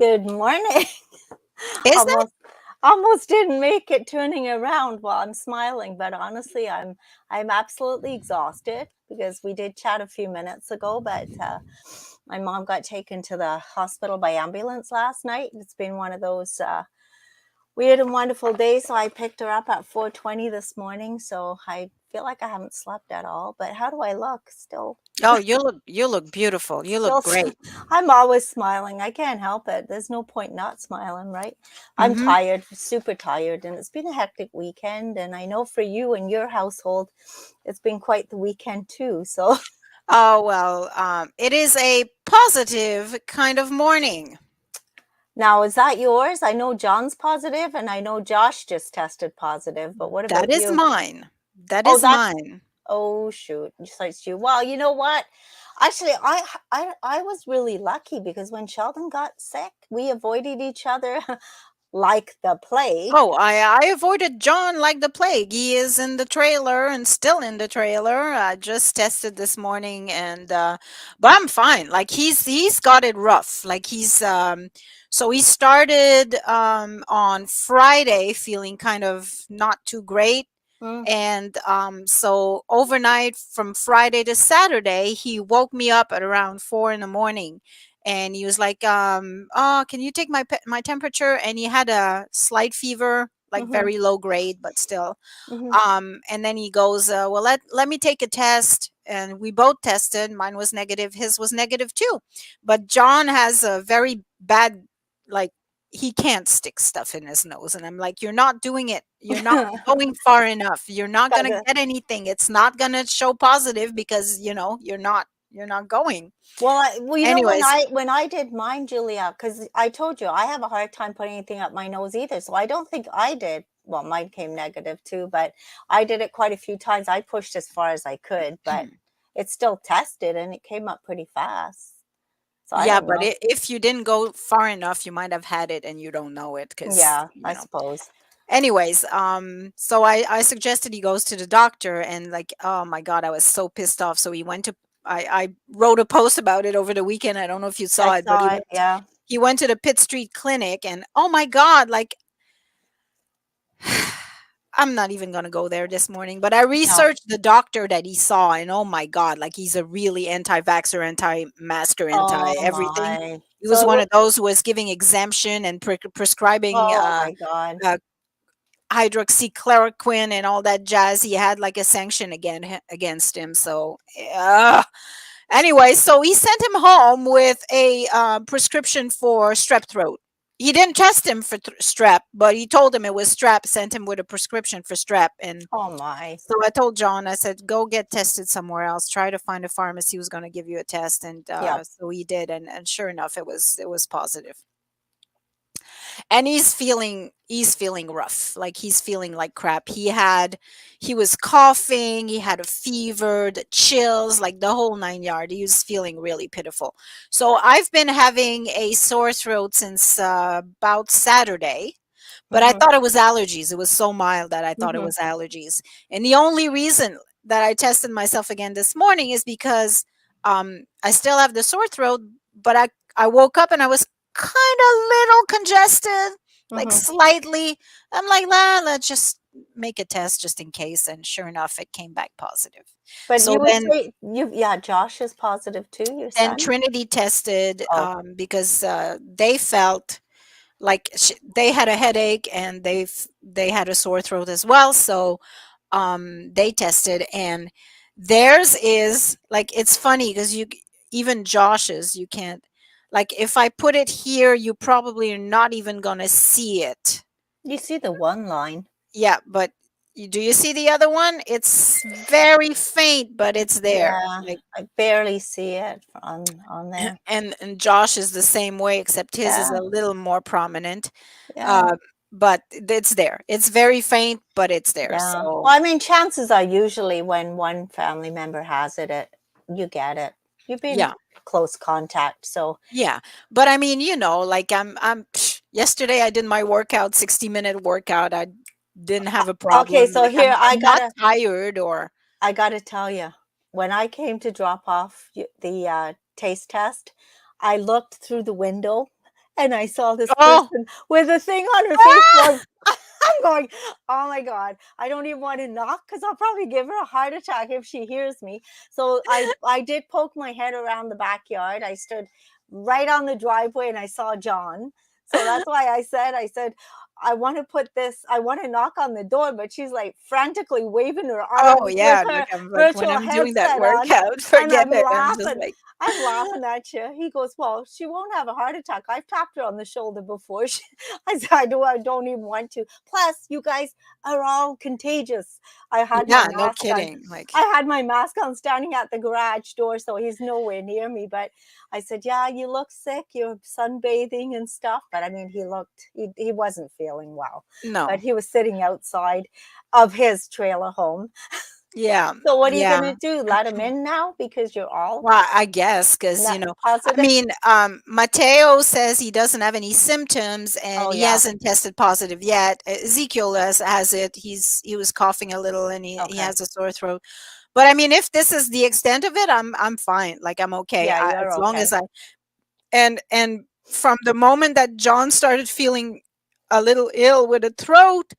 Good morning. Is that? Almost almost didn't make it turning around while I'm smiling, but honestly, I'm absolutely exhausted because we did chat a few minutes ago, but my mom got taken to the hospital by ambulance last night. It's been one of those weird and wonderful days, so I picked her up at 4:20 this morning, so I feel like I haven't slept at all, but how do I look? Oh, you look beautiful. You look Still, great. I'm always smiling. I can't help it. There's no point not smiling, right? I'm Hmm. tired, super tired, and it's been a hectic weekend. And I know for you and your household, it's been quite the weekend too. So Oh well, it is a positive kind of morning. now, is that yours? I know John's positive, and I know Josh just tested positive. But what That about is you? mine. That Oh, is that's mine. oh shoot, besides you. Well, you know what? Actually, I was really lucky because when Sheldon got sick, we avoided each other like the plague. Oh, I avoided John like the plague. He is in the trailer and still in the trailer. I just tested this morning, and but I'm fine. Like he's got it rough. Like so he started on Friday feeling kind of not too great. Mm, And so overnight from Friday to Saturday, he woke me up at around 4 in the morning, and he was like, "Oh, can you take my temperature?" And he had a slight fever, like mhm, very low grade, but still. mhm. And then he goes, "Well, let me take a test." And we both tested. Mine was negative. His was negative too. But John has a very bad, like, he can't stick stuff in his nose. And I'm like, "You're not doing it. You're not going far enough. You're not Got gonna the get anything. It's not gonna show positive because you're not going." well, you know, Anyways, when I did mine, Julia, because I told you I have a hard time putting anything up my nose either, so I don't think I did. Well, mine came negative too, but I did it quite a few times. I pushed as far as I could, but it still tested and it came up pretty fast. So I yeah, don't but know. if you didn't go far enough, you might have had it and you don't know it because Yeah, I suppose. Anyways, so I suggested he goes to the doctor, and like, oh my God, I was so pissed off. So he went to I wrote a post about it over the weekend. I don't know if you I saw it, but saw it. Yeah. he went to the Pitt Street Clinic, and oh my God, like, I'm not even gonna go there this morning. But I No. researched the doctor that he saw, and oh my God, like he's a really anti-vaxxer, anti-masker, Oh anti-everything. my. He So was it one was. of those who was giving exemption and prescribing Oh my God. uh, hydroxychloroquine and all that jazz. He had like a sanction against him. So anyway, so he sent him home with a prescription for strep throat. He didn't test him for strep, but he told him it was strep. Sent him with a prescription for strep, and Oh my. so I told John, I said, go get tested somewhere else. Try to find a pharmacy who's going to give you a test, and Yep. so he did, and sure enough, it was positive. And he's feeling rough, like he's feeling like crap. He was coughing, he had a fever, the chills, like the whole 9 yard. He was feeling really pitiful. So I've been having a sore throat since about Saturday, but I Mhm. thought it was allergies. It was so mild that I thought it Mhm. was allergies. And the only reason that I tested myself again this morning is because I still have the sore throat, but I woke up and I was kind of little congested, like Mhm. slightly. I'm like, let's just make a test just in case. And sure enough, it came back positive. But So you would then say yeah, Josh is positive too, your then son? Trinity tested Oh. because they felt like they had a headache and they had a sore throat as well. So they tested, and theirs is like, it's funny because even Josh's, you can't, like, if I put it here, you probably are not even gonna see it. You see the one line. Yeah, but do you see the other one? It's very faint, but it's there. Yeah, Like, I barely see it on there. and Josh is the same way, except his is Yeah, a little more prominent. yeah, uh, but it's there. It's very faint, but it's there. yeah. So Well, I mean, chances are usually when one family member has it, you get it. You've been yeah. close contact, so Yeah, but I mean, like yesterday I did my workout, 60-minute workout. I didn't have a okay, problem. so Like here I'm not tired or I gotta tell you, when I came to drop off the taste test, I looked through the window and I saw this Oh. person with a thing on her face Ah! going, I'm going, oh my God, I don't even want to knock because I'll probably give her a heart attack if she hears me. So I did poke my head around the backyard. I stood right on the driveway and I saw John. So that's why I said, I want to put this, I want to knock on the door, but she's like frantically waving her Oh, arms with yeah, her like, I'm like, when virtual I'm doing that headset on. workout, And forget it. I'm just like, I'm laughing at you. He goes, well, she won't have a heart attack. I've tapped her on the shoulder before. I said, I don't even want to. Plus, you guys are all contagious. I had my yeah, no mask on. kidding. Like, I had my mask on standing at the garage door, so he's nowhere near me. But I said, yeah, you look sick. You're sunbathing and stuff. But I mean, he wasn't feeling well. no. But he was sitting outside of his trailer home. Yeah, So what are you going yeah. to do? Let him in now because you're all Well, I guess because not I positive? mean, Mateo says he doesn't have any symptoms and Oh, he yeah. hasn't tested positive yet. Ezekiel has it. He was coughing a little and he Okay. has a sore throat. But I mean, if this is the extent of it, I'm fine. Like I'm okay. Yeah, As you're long as okay. I and from the moment that John started feeling a little ill with a throat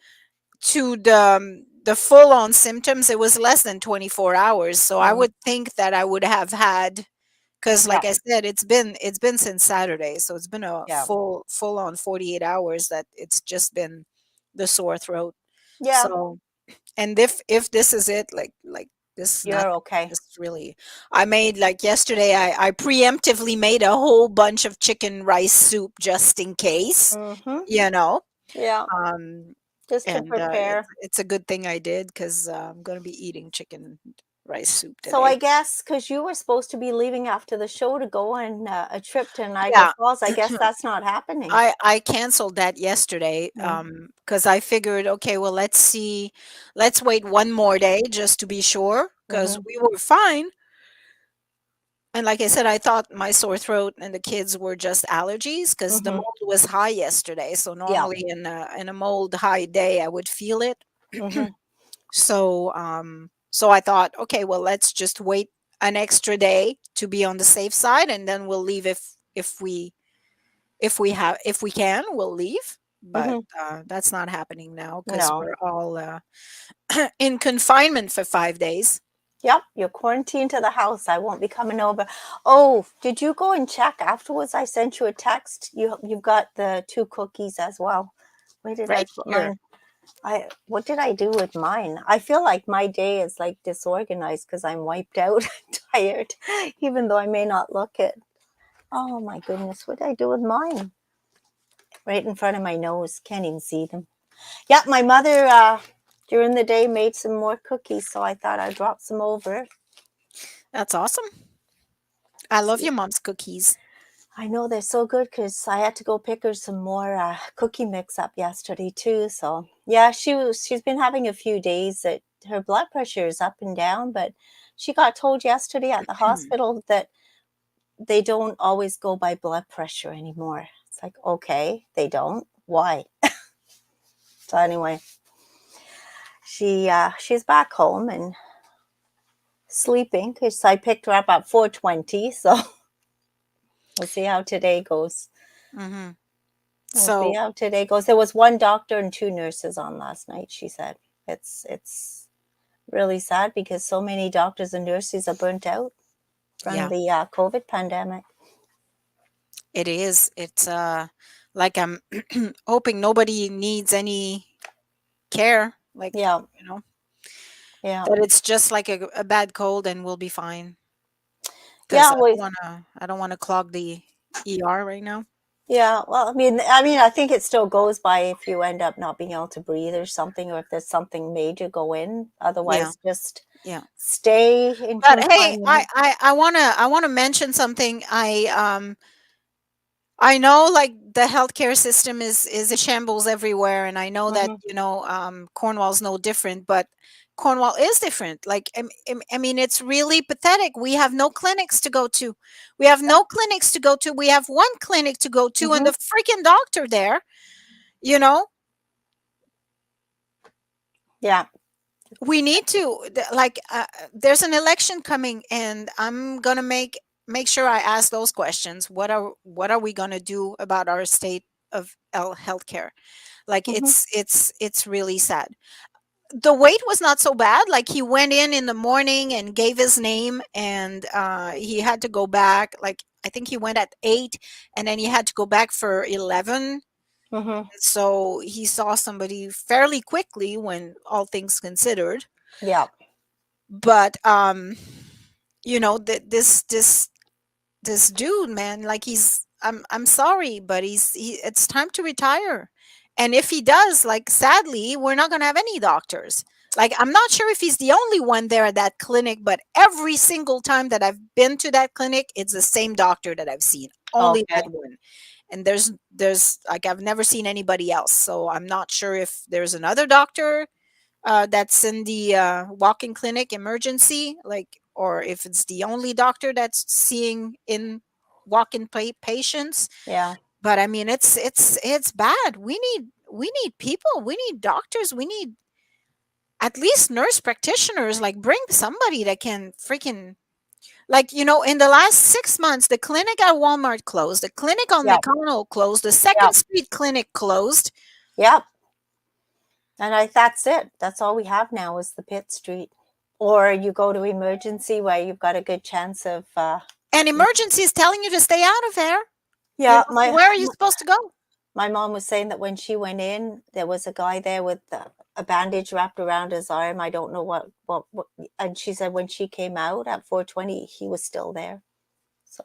to the full on symptoms, it was less than 24 hours. So I Mm, would think that I would have had, because yeah, like I said, it's been since Saturday, so it's been a yeah, full on 48 hours that it's just been the sore throat. yeah, So, and if this is it, like this is you're nothing. okay. This is really, I made like yesterday, I preemptively made a whole bunch of chicken rice soup just in case, Mhm. you know. Yeah, Um just to and it's prepare. it's a good thing I did because I'm gonna be eating chicken rice soup So I today. guess because you were supposed to be leaving after the show to go on a trip to Niagara Yeah. Falls, I guess that's not happening. I canceled that yesterday, Mm, because I figured, okay, well, let's wait one more day just to be sure, because mhm, we were fine. And like I said, I thought my sore throat and the kids were just allergies because the mhm. mold was high yesterday. So Yeah, normally in a mold high day, I would feel it. mhm, So I thought, okay, well, let's just wait an extra day to be on the safe side, and then we'll leave if we can, we'll leave. But mhm. that's not happening now because No. we're all in confinement for 5 days. Yep, you're quarantined to the house. I won't be coming over. Oh, did you go and check afterwards? I sent you a text. You've got the 2 cookies as well. Where did I Right put here. mine? I What did I do with mine? I feel like my day is like disorganized because I'm wiped out, tired, even though I may not look it. Oh my goodness, what did I do with mine? Right in front of my nose, can't even see them. Yeah, my mother during the day made some more cookies, so I thought I'd drop some over. That's awesome. I love See, your mom's cookies. I know they're so good because I had to go pick her some more cookie mix up yesterday too. So yeah, she's been having a few days that her blood pressure is up and down, but she got told yesterday at the hospital that they don't always go by blood pressure anymore. It's like, okay, they don't. Why? So anyway, she's back home and sleeping because I picked her up at 4:20. So we'll see how today goes. Hmm. We'll see So how today goes. There was one doctor and 2 nurses on last night, she said. It's really sad because so many doctors and nurses are burnt out from yeah, the COVID pandemic. it is. It's like I'm hoping nobody needs any care. Like, Yeah, you know, yeah, that it's just like a bad cold and we'll be fine. Because yeah. Well, I don't wanna clog the ER right now. yeah. Well, I think it still goes by if you end up not being able to breathe or something, or if there's something major go in. Yeah, Otherwise, just yeah. stay in But hey, confinement. I wanna mention something. I know, like, the healthcare system is in shambles everywhere, and I know that, Hmm. Cornwall's no different, but Cornwall is different. Like, I mean, it's really pathetic. We have no clinics to go to. We have Yeah. no clinics to go to. We have one clinic to go to, and Hmm. the freaking doctor there, you know, Yeah. we need to, like, there's an election coming, and I'm gonna make make sure I ask those questions. What are we going to do about our state of healthcare? Like Hmm. it's really sad. The wait was not so bad. Like he went in the morning and gave his name, and he had to go back. Like I think he went at 8, and then he had to go back for 11. Hmm. So he saw somebody fairly quickly when all things considered. Yeah. But this dude, man, like I'm sorry, but it's time to retire. And if he does, like sadly, we're not gonna have any doctors. Like I'm not sure if he's the only one there at that clinic, but every single time that I've been to that clinic, it's the same doctor that I've seen. Only that Okay. one. And there's like I've never seen anybody else. So I'm not sure if there's another doctor that's in the walk-in clinic emergency, like, or if it's the only doctor that's seeing in walk-in patients. Yeah. But I mean, it's bad. We need people. We need doctors. We need at least nurse practitioners. Like, bring somebody that can freaking like in the last 6 months, the clinic at Walmart closed, the clinic on Yep. McConnell closed, the Yep. Second Street clinic closed. Yep. And that's it. That's all we have now is the Pitt Street. Or you go to emergency where you've got a good chance of And emergency is telling you to stay out of there. yeah, So where are you supposed to go? my mom was saying that when she went in, there was a guy there with a bandage wrapped around his arm. I don't know what, and she said when she came out at 4:20, he was still there. So,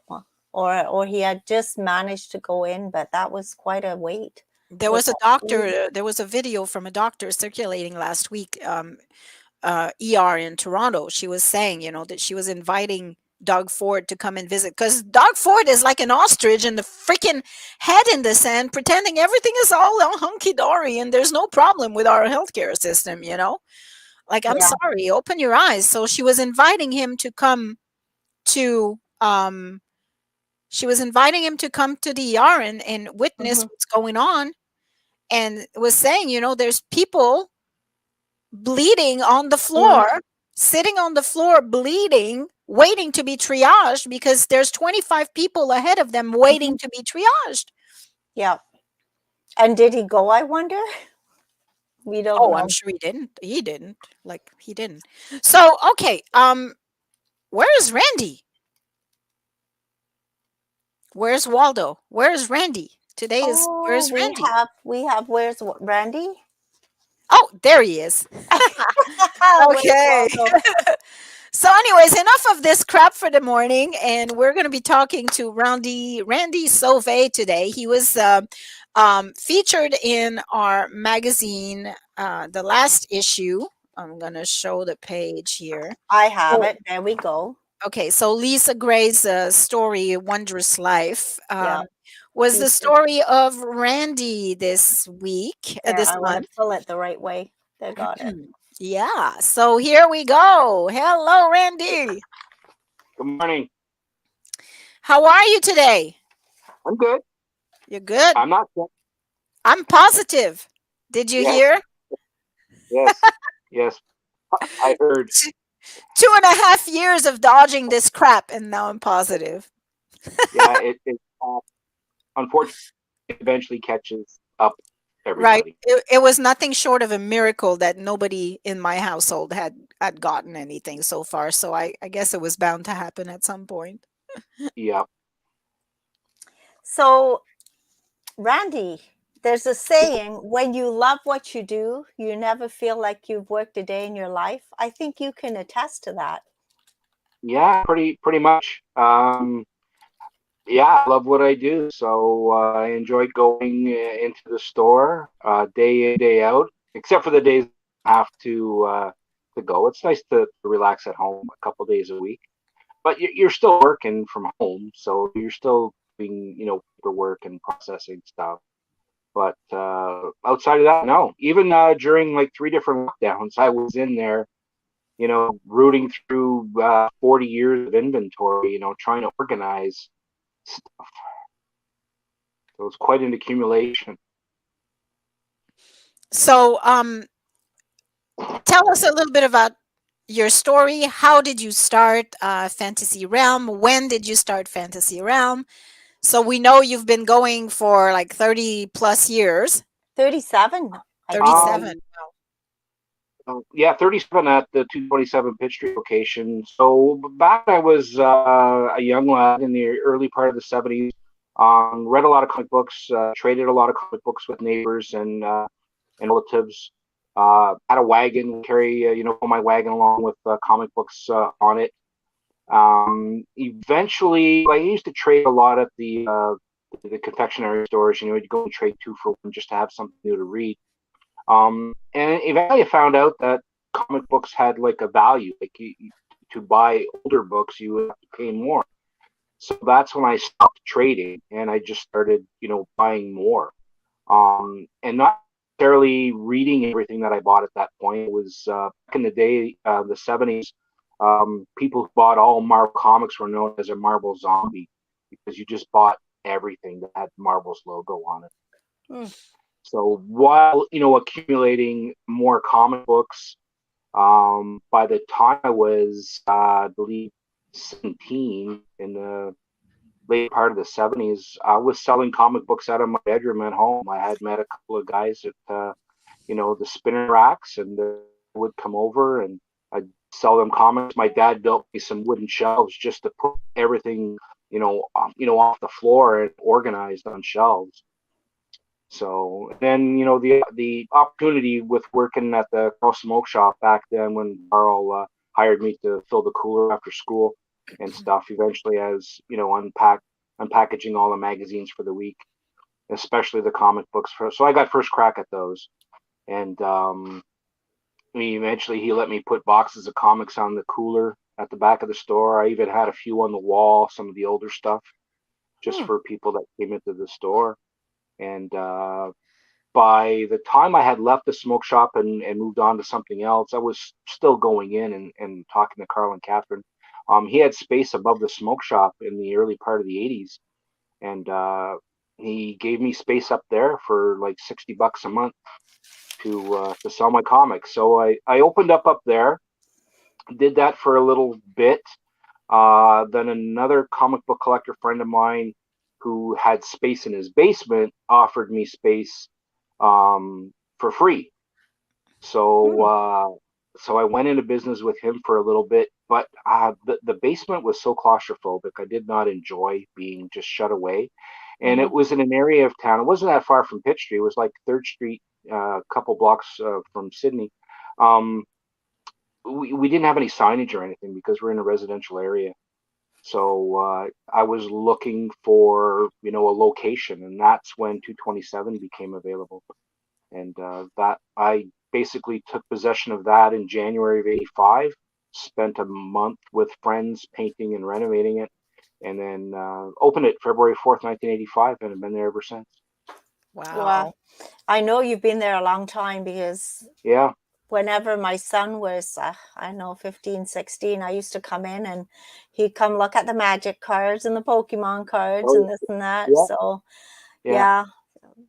or he had just managed to go in, but that was quite a wait There with was a that food. doctor, there was a video from a doctor circulating last week, ER in Toronto. She was saying, that she was inviting Doug Ford to come and visit because Doug Ford is like an ostrich and the freaking head in the sand, pretending everything is all hunky dory and there's no problem with our healthcare system. Like, I'm Yeah. sorry, open your eyes. So she was inviting him to come to, she was inviting him to come to the ER and witness Hmm. what's going on, and was saying, there's people bleeding on the Hmm. floor, sitting on the floor, bleeding, waiting to be triaged because there's 25 people ahead of them Hmm. waiting to be triaged. Yeah. And did he go, I wonder? We don't Oh, I'm know. sure he didn't. He didn't. Like, he didn't. So, okay, where is Randy? Where's Waldo? Where's Randy? Today is Oh, where's Randy? we have where's Randy? Oh, there he is. Where's Okay. Waldo? So, anyways, enough of this crap for the morning, and we're going to be talking to Randy Sauvé today. He was featured in our magazine, the last issue. I'm going to show the page here. I have So, it. There we go. okay, so Lisa Gray's story, "Wondrous Life," Yeah. was the Featured. story of Randy this week, There, this I want to month. pull it the right way. They got it. Yeah, so here we go. Hello, Randy. Good morning. How are you today? I'm good. You're good? I'm not sick. I'm positive. Did you Yes, hear? yes, yes. I heard. 2.5 years of dodging this crap, and now I'm positive. Yeah, it unfortunately eventually catches up Right. everybody. It was nothing short of a miracle that nobody in my household had gotten anything so far. So I guess it was bound to happen at some point. Yeah, So, Randy, there's a saying, when you love what you do, you never feel like you've worked a day in your life. I think you can attest to that. yeah, pretty much. Yeah, I love what I do, so I enjoy going into the store day in, day out. Except for the days I have to go. It's nice to relax at home a couple days a week. But you're still working from home, so you're still doing, paperwork and processing stuff. But outside of that, no. Even during like 3 different lockdowns, I was in there, rooting through 40 years of inventory, trying to organize stuff. So it's quite an accumulation. So tell us a little bit about your story. How did you start Fantasy Realm? When did you start Fantasy Realm? So we know you've been going for like 30 plus years. 37, I think. 37. Um, yeah, 37 at the 227 Pitt Street location. So back when I was a young lad in the early part of the 70s, read a lot of comic books, traded a lot of comic books with neighbors and relatives. Had a wagon, carry my wagon along with comic books on it. Eventually, I used to trade a lot at the confectionery stores. You'd go and trade two for one just to have something new to read. And eventually I found out that comic books had like a value. Like to buy older books, you would have to pay more. So that's when I stopped trading and I just started, buying more. And not necessarily reading everything that I bought at that point. It was back in the day, the 70s. People who bought all Marvel comics were known as a Marvel zombie because you just bought everything that had Marvel's logo on it. Hmm. So while accumulating more comic books, by the time I was, I believe, 17 in the late part of the 70s, I was selling comic books out of my bedroom at home. I had met a couple of guys at the spinner racks, and they would come over and I'd sell them comics. My dad built me some wooden shelves just to put everything off the floor and organized on shelves. So then, the opportunity with working at the Carl Smoke Shop back then when Carl hired me to fill the cooler after school and stuff. Eventually, as unpackaging all the magazines for the week, especially the comic books. So I got first crack at those, and eventually he let me put boxes of comics on the cooler at the back of the store. I even had a few on the wall, some of the older stuff, just Hmm. for people that came into the store. And by the time I had left the smoke shop and moved on to something else, I was still going in and talking to Carl and Catherine. He had space above the smoke shop in the early part of the 80s, and he gave me space up there for like $60 a month to sell my comics. So I opened up there, did that for a little bit. Then another comic book collector friend of mine who had space in his basement offered me space for free. So Hmm. so I went into business with him for a little bit, but the basement was so claustrophobic. I did not enjoy being just shut away, and it Mhm. was in an area of town. It wasn't that far from Pitt Street. It was like Third Street, a couple blocks from Sydney. Um, we didn't have any signage or anything because we're in a residential area. So I was looking for a location, and that's when 227 became available. And that I basically took possession of that in January of '85. Spent a month with friends painting and renovating it, and then opened it February 4th, 1985, and have been there ever since. Wow. Wow. I know you've been there a long time because Yeah. whenever my son was, I don't know, 15, 16, I used to come in and he'd come look at the magic cards and the Pokemon cards Oh, and this and that. yeah. So, Yeah.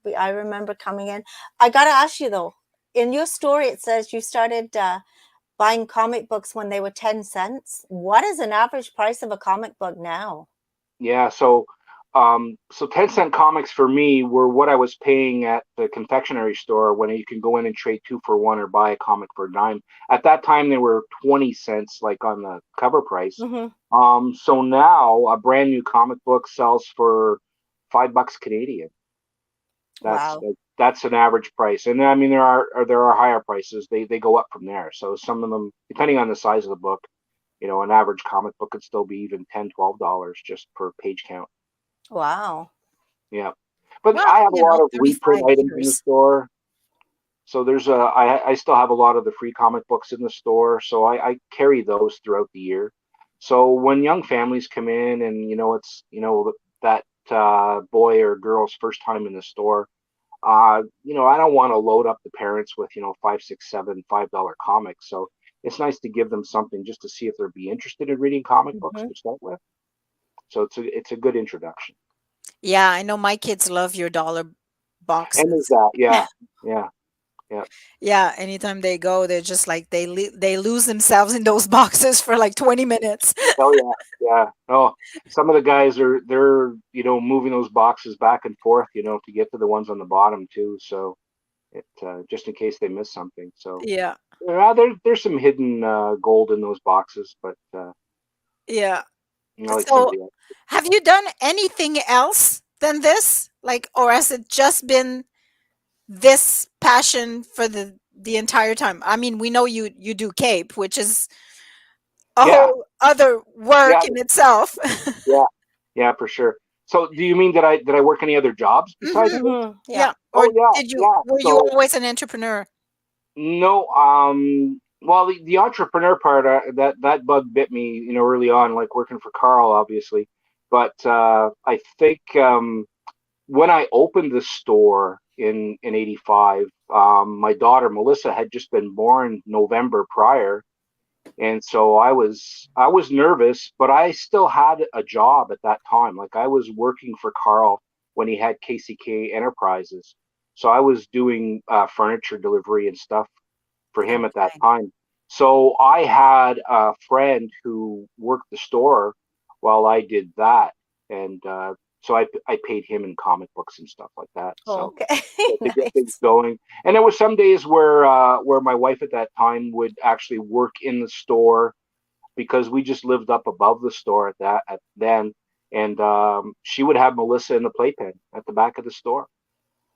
yeah, I remember coming in. I got to ask you though, in your story, it says you started buying comic books when they were 10 cents. What is an average price of a comic book now? Yeah. So 10-cent comics for me were what I was paying at the confectionery store when you can go in and trade two for one or buy a comic for a dime. At that time, they were 20 cents, like on the cover price. Hmm. So now a brand new comic book sells for $5 Canadian. That's Wow. that's an average price, and I mean there are higher prices. They go up from there. So some of them, depending on the size of the book, an average comic book could still be even $10, $12 just per page count. Wow. Yeah, but Well, I have a lot of reprint 35 items in the years. store. So I still have a lot of the free comic books in the store. So I carry those throughout the year. So when young families come in and it's that boy or girl's first time in the store, I don't want to load up the parents with, five, six, seven, $5 comics. So it's nice to give them something just to see if they'd be interested in reading comic books Hmm. to start with. So it's a good introduction. Yeah, I know my kids love your dollar And there's boxes. that, yeah, yeah. Yeah. Yeah, anytime they go, they're just like they lose themselves in those boxes for like 20 minutes. Oh yeah. Yeah. Oh, some of the guys they're moving those boxes back and forth, to get to the ones on the bottom too. So it just in case they miss something. So Yeah. yeah, there's some hidden gold in those boxes, but Yeah. like So, somebody else. have you done anything else than this? Like, or has it just been this passion for the entire time? I mean, we know you do cape, which is a Yeah. whole other work Yeah. in itself. Yeah. Yeah, for sure. So do you mean that I work any other jobs besides Mhm. this? Yeah. Yeah. Or Oh yeah, did you yeah. were you So always an entrepreneur? no, well, the entrepreneur part, that bug bit me, early on, like working for Carl, obviously. But I think when I opened the store in '85, my daughter Melissa had just been born November prior, and so I was nervous, but I still had a job at that time. Like I was working for Carl when he had KCK Enterprises, so I was doing furniture delivery and stuff for him at that Okay. time. So I had a friend who worked the store while I did that, and so I paid him in comic books and stuff like that. So Okay. to get things Nice. going. And there were some days where my wife at that time would actually work in the store because we just lived up above the store at then, and she would have Melissa in the playpen at the back of the store,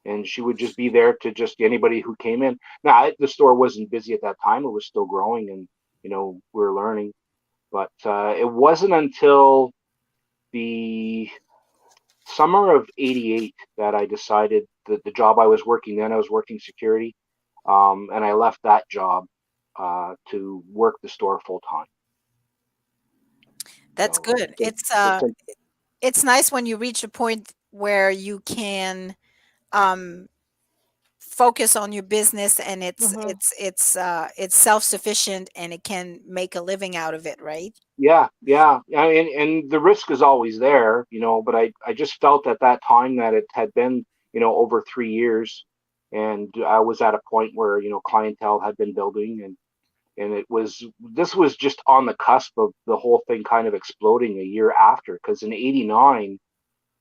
and she would just be there to just anybody who came in. Now the store wasn't busy at that time; it was still growing, and we were learning. But it wasn't until the summer of '88 that I decided that the job I was working then, I was working security, and I left that job to work the store full time. That's So good. It's nice when you reach a point where you can um focus on your business and Hmm. it's self-sufficient and it can make a living out of it, right? yeah, yeah, and the risk is always there, but I just felt at that time that it had been, over 3 years, and I was at a point where, clientele had been building, and this was just on the cusp of the whole thing kind of exploding a year after, because in '89,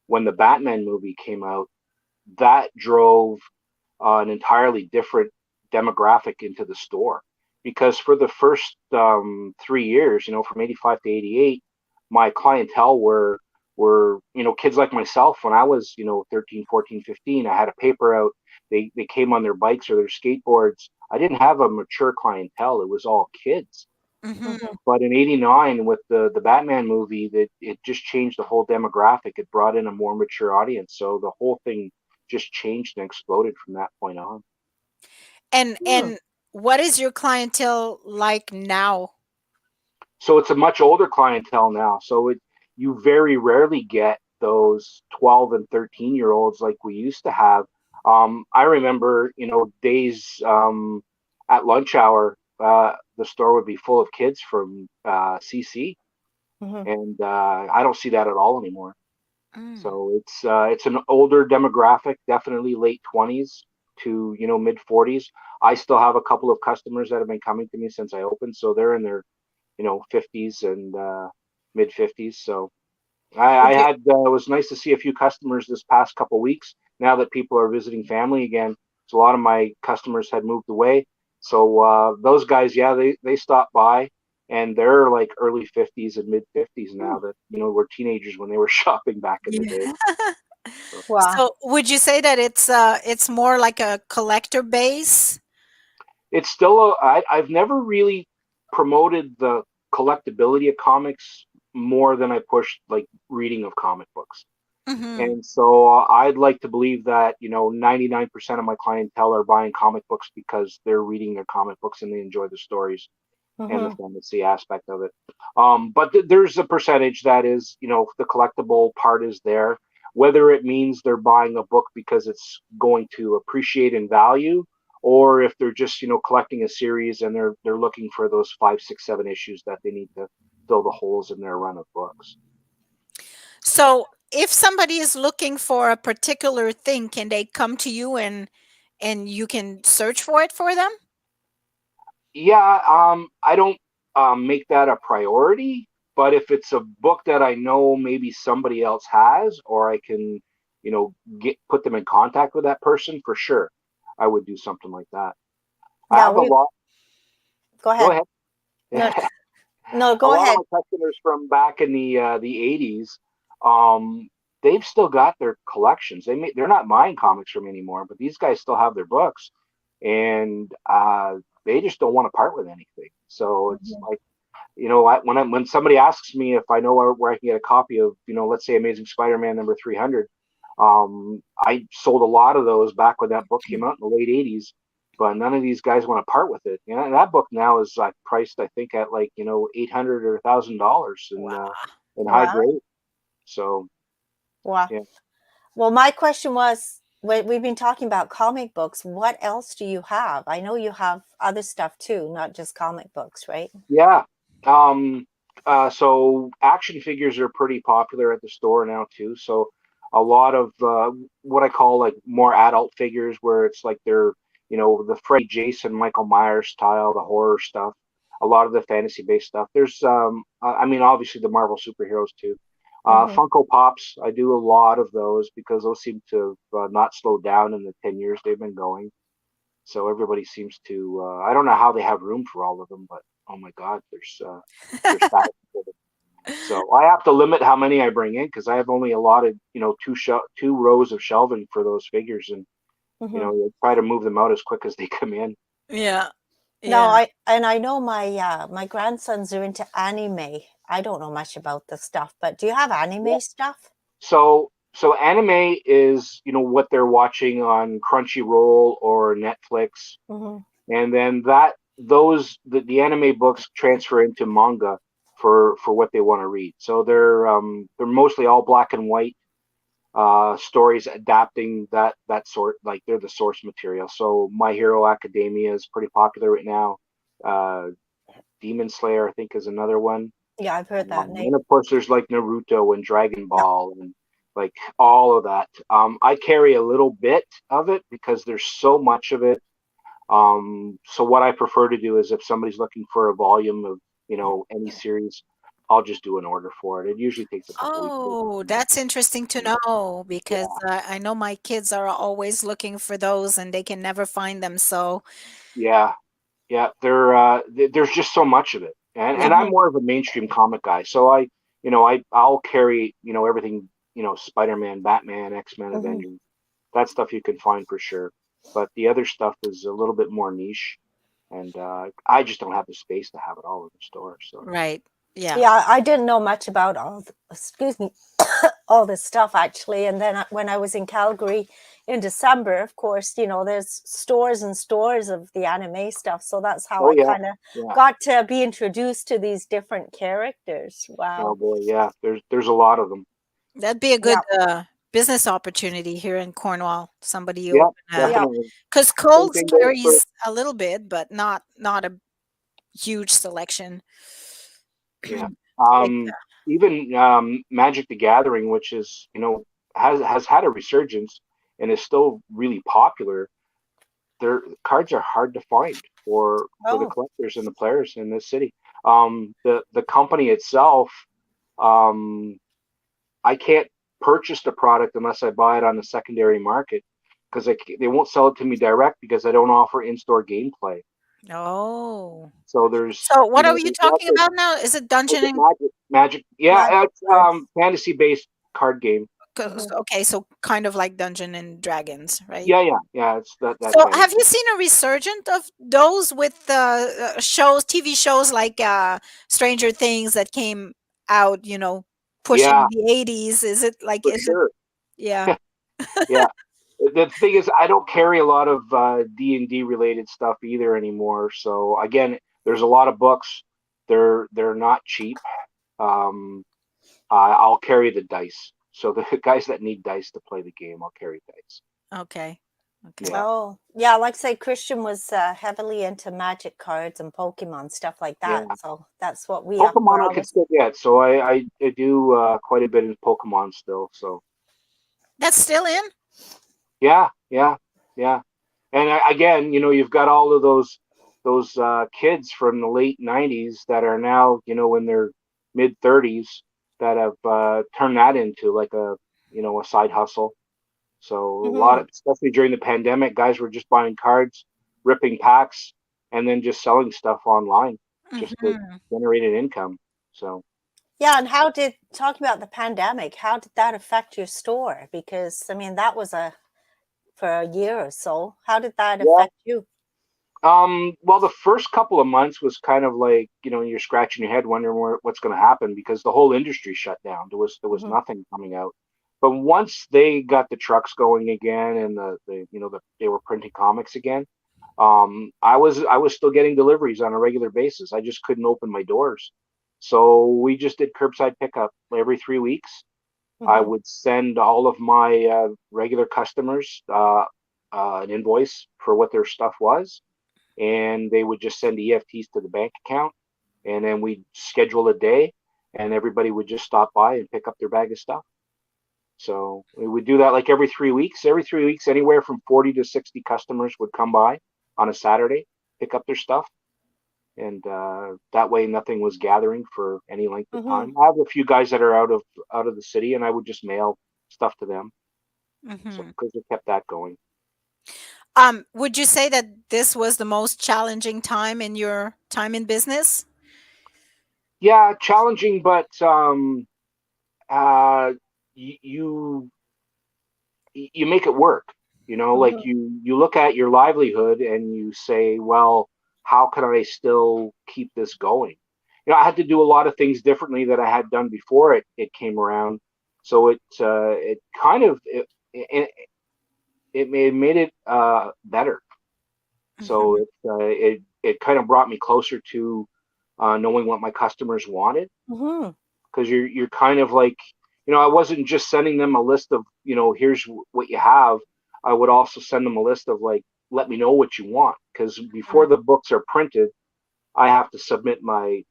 when the Batman movie came out, that drove an entirely different demographic into the store. Because for the first 3 years, from '85 to '88, my clientele were kids like myself. When I was 13, 14, 15, I had a paper out. They came on their bikes or their skateboards. I didn't have a mature clientele. It was all kids. Hmm. Hmm. But in '89, with the Batman movie, that it just changed the whole demographic. It brought in a more mature audience, so the whole thing just changed and exploded from that point on. And what is your clientele like now? So it's a much older clientele now. So you very rarely get those 12 and 13-year-olds like we used to have. I remember, days at lunch hour, the store would be full of kids from CC, Hmm. and I don't see that at all anymore. Mm. So it's an older demographic, definitely late 20s to mid 40s. I still have a couple of customers that have been coming to me since I opened, so they're in their 50s and mid 50s. So I Would you had it was nice to see a few customers this past couple weeks. Now that people are visiting family again, so a lot of my customers had moved away. So those guys, yeah, they stopped by, and they're like early 50s and mid 50s now. That were teenagers when they were shopping back in the Yeah. day. So Wow. So would you say that it's more like a collector base? it's still I've never really promoted the collectability of comics more than I pushed like reading of comic books. Hmm. And so I'd like to believe that, 99% of my clientele are buying comic books because they're reading their comic books and they enjoy the stories and the Hmm. fantasy aspect of it. But there's a percentage that is, the collectible part is there, whether it means they're buying a book because it's going to appreciate in value, or if they're just, collecting a series and they're looking for those 5, 6, 7 issues that they need to fill the holes in their run of books. So if somebody is looking for a particular thing, can they come to you and you can search for it for them? Yeah, I don't make that a priority, but if it's a book that I know maybe somebody else has, or I can, get put them in contact with that person, for sure, I would do something like that. I Yeah, have a lot. go Go ahead. ahead. No, no, A go lot of ahead. my customers from back in the 80s, they've still got their collections. They're not buying comics from me anymore, but these guys still have their books, and they just don't want to part with anything. So it's Mhm. like, when somebody asks me if I know where I can get a copy of, let's say Amazing Spider-Man number 300, I sold a lot of those back when that book came out in the late 80s, but none of these guys want to part with it. And that book now is like priced, I think, at like, 800 or $1,000 Wow. in high Wow. grade. So Wow. yeah. Well, my question was, we've been talking about comic books. What else do you have? I know you have other stuff too, not just comic books, right? Yeah. Um, so action figures are pretty popular at the store now too. So a lot of what I call like more adult figures, where it's like they're, the Freddy, Jason, Michael Myers style, the horror stuff. A lot of the fantasy based stuff. There's, I mean, obviously the Marvel superheroes too. Mm-hmm. Funko Pops, I do a lot of those because those seem to have not slowed down in the 10 years they've been going. So everybody seems to. I don't know how they have room for all of them, but oh my God, there's thousands of them. So I have to limit how many I bring in because I have only allotted, two rows of shelving for those figures, and Mm-hmm. you try to move them out as quick as they come in. Yeah. No, Yeah. I know my grandsons are into anime. I don't know much about the stuff, but do you have Yeah. anime stuff? So anime is what they're watching on Crunchyroll or Netflix, Mm-hmm. and then the anime books transfer into manga for what they want to read. So they're mostly all black and white stories adapting that sort, like they're the source material. So My Hero Academia is pretty popular right now. Uh, Demon Slayer, I think, is another one. Yeah, I've heard that name. And of course, there's like Naruto and Dragon Yeah. Ball and like all of that. I carry a little bit of it because there's so much of it. So what I prefer to do is if somebody's looking for a volume of, any series, I'll just do an order for it. It usually takes a couple weeks. Oh, that's interesting to know because Yeah, I know my kids are always looking for those and they can never find them. So, yeah, yeah. There's just so much of it, and yeah. I'm Mm-hmm. more of a mainstream comic guy. So I'll carry everything, Spider-Man, Batman, X-Men, Mm-hmm. Avengers. That stuff you can find for sure. But the other stuff is a little bit more niche, and I just don't have the space to have it all in the store. So Right. Yeah. Yeah, I didn't know much about excuse me, all this stuff actually. And then when I was in Calgary in December, of course, there's stores and stores of the anime stuff. So that's how oh I yeah, kind of yeah. got to be introduced to these different characters. Oh Wow. boy, yeah. There's a lot of them. That'd be a good Yeah. business opportunity here in Cornwall. Somebody Yeah, open a Yeah. definitely. because Same Coles thing goes for carries a little bit, but not a huge selection. yeah. Like, Even Magic the Gathering, which is has had a resurgence and is still really popular. Their cards are hard to find for the Oh. collectors and the players in this city. The company itself, um, I can't purchase the product unless I buy it on the secondary market because they won't sell it to me direct because I don't offer in-store gameplay. oh. So there's, So what are you there's lots talking of about now? Is it Dungeon and magic. Magic Yeah, it's cards. fantasy-based card game. Mm-hmm. okay, so kind of like Dungeon and Dragons, right? Yeah. It's that So kind of have you thing. seen a resurgent of those with shows, TV shows like Stranger Things that came out, Yeah, pushing the 80s? for Is it sure. yeah. Yeah. The thing is, I don't carry a lot of D&D related stuff either anymore. So again, there's a lot of books. They're not cheap. Um, I'll carry the dice. So the guys that need dice to play the game, I'll carry dice. Okay. Okay. Yeah, Oh, yeah. Like say Christian was heavily into magic cards and Pokemon stuff like yeah. that. So that's what where Pokemon I I can was. still get. So I do quite a bit in Pokemon still. So That's still in? yeah. And again, you've got all of those kids from the late '90s that are now, in their mid 30s that have turned that into like a side hustle. So a lot Mhm. of, especially during the pandemic, guys were just buying cards, ripping packs, and then just selling stuff online just to Mhm. generate an income. So Yeah, and how did talking about the pandemic, how did that affect your store? Because, I mean, that was for a year or so. How did that yeah. affect you? Well, the first couple of months was kind of like, you're scratching your head wondering what's going to happen because the whole industry shut down. There was Mhm, nothing coming out. But once they got the trucks going again and they were printing comics again, I was still getting deliveries on a regular basis. I just couldn't open my doors. So we just did curbside pickup every 3 weeks. I mhm, would send all of my regular customers an invoice for what their stuff was, and they would just send EFTs to the bank account, and then we'd schedule a day, and everybody would just stop by and pick up their bag of stuff. So we would do that like every 3 weeks. Every 3 weeks, anywhere from 40 to 60 customers would come by on a Saturday, pick up their stuff, and that way nothing was gathering for any length of mhm. time. I have a few guys that are out of the city, and I would just mail stuff to them. So Mhm. because it kept that going. Would you say that this was the most challenging time in your time in business? Yeah, challenging, but you you make it work. Like Mhm, you look at your livelihood and you say, well, how can I still keep this going? I had to do a lot of things differently that I had done before it came around. So it kind of it made it better. So Mhm. it kind of brought me closer to knowing what my customers wanted, mhm, because you're kind of like, I wasn't just sending them a list of, here's what you have. I would also send them a list of like, let me know what you want, because before the books are printed, I have to submit my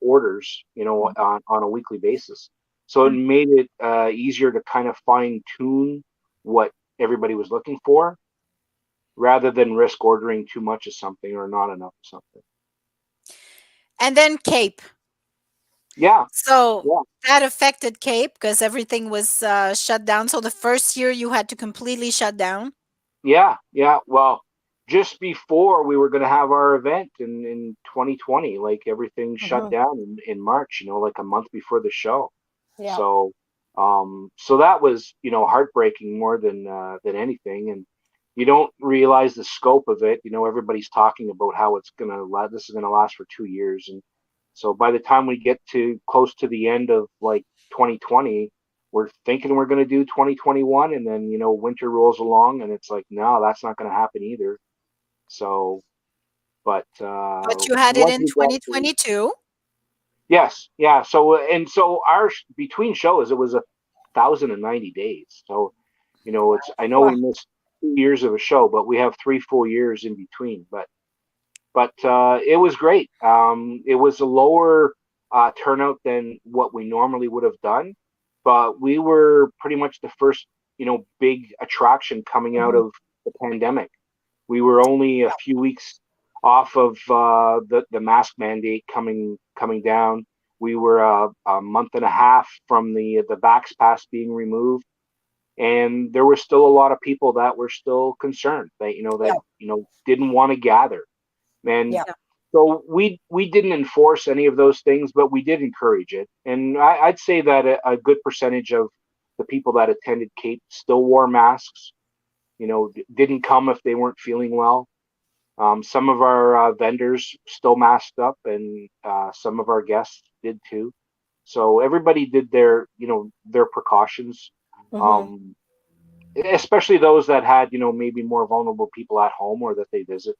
orders, mhm, on a weekly basis. So it Mhm. made it easier to kind of fine tune what everybody was looking for, rather than risk ordering too much of something or not enough of something. And then Cape. Yeah, So yeah. that affected Cape because everything was shut down. So the first year you had to completely shut down. Yeah, yeah. Well, just before we were going to have our event in 2020, like everything shut mhm. down in March, like a month before the show. Yeah. So that was, heartbreaking more than anything. And you don't realize the scope of it. Everybody's talking about how this is gonna last for 2 years. And so by the time we get to close to the end of like 2020, we're thinking we're going to do 2021, and then winter rolls along and it's like, no, that's not going to happen either. So but But you had it once in we got to, 2022. yes, yeah, so our between shows, it was 1,090 days. So it's, I know we Wow. missed 2 years of a show, but we have 3 full years in between. But it was great. It was a lower turnout than what we normally would have done, but we were pretty much the first, big attraction coming out Mhm. of the pandemic. We were only a few weeks off of the mask mandate coming down. We were a month and a half from the Vax Pass being removed, and there were still a lot of people that were still concerned that Yeah, didn't want to gather. And yeah. Yeah. so we didn't enforce any of those things, but we did encourage it. And I'd say that a good percentage of the people that attended Cape still wore masks. Didn't come if they weren't feeling well. Some of our vendors still masked up, and some of our guests did too. So everybody did their precautions, Mhm. um, especially those that had maybe more vulnerable people at home or that they visit.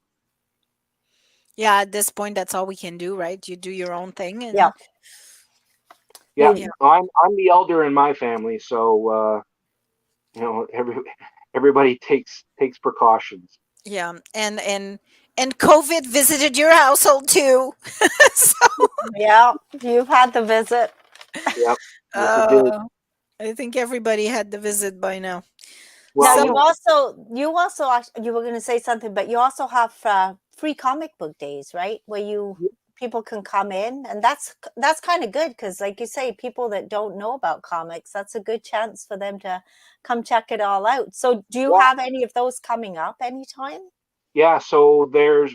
Yeah, at this point that's all we can do, right? You do your own thing Yeah. and Yeah, yeah. You I'm the elder in my family, so everybody takes precautions. Yeah. And COVID visited your household too. So yeah, you've had the visit. Yep, yes it did. uh I think everybody had the visit by now. Now Well, So you also you were going to say something, but you also have free comic book days, right? Where people can come in, and that's kind of good because, like you say, people that don't know about comics, that's a good chance for them to come check it all out. So, do you yeah, have any of those coming up anytime? yeah. So there's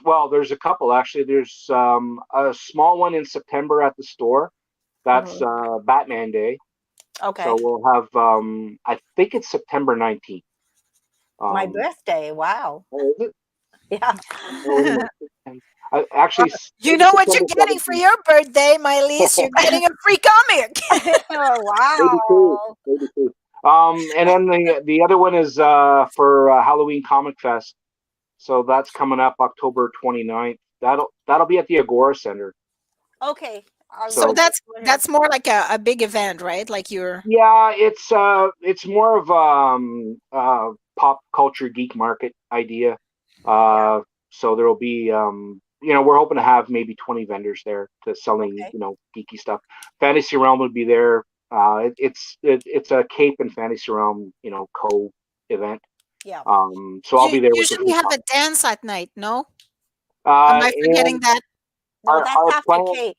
a couple actually. There's a small one in September at the store. That's Mhm. Batman Day. So Okay, we'll have I think it's September 19th. my Um, birthday. Wow. oh, is it? Yeah. Oh, actually, you maybe know what September you're getting for 17th. your birthday, Mai-Liis. You're getting a free comic. Oh, Maybe two. wow. Maybe two. And then the other one is for Halloween Comic Fest. So that's coming up October 29th. That'll be at the Agora Center. Okay. I'll So So write this that's one here. that's more like a big event, right? Like you're yeah, it's more of pop culture geek market idea. Yeah. So there'll be we're hoping to have maybe 20 vendors there to selling Okay. geeky stuff. Fantasy Realm would be there. It's a Cape and Fantasy Realm co event. Yeah. So I'll you be there with the usually free have pop. a dance at night, no? Am I And forgetting that? No, that's our after plan Cape.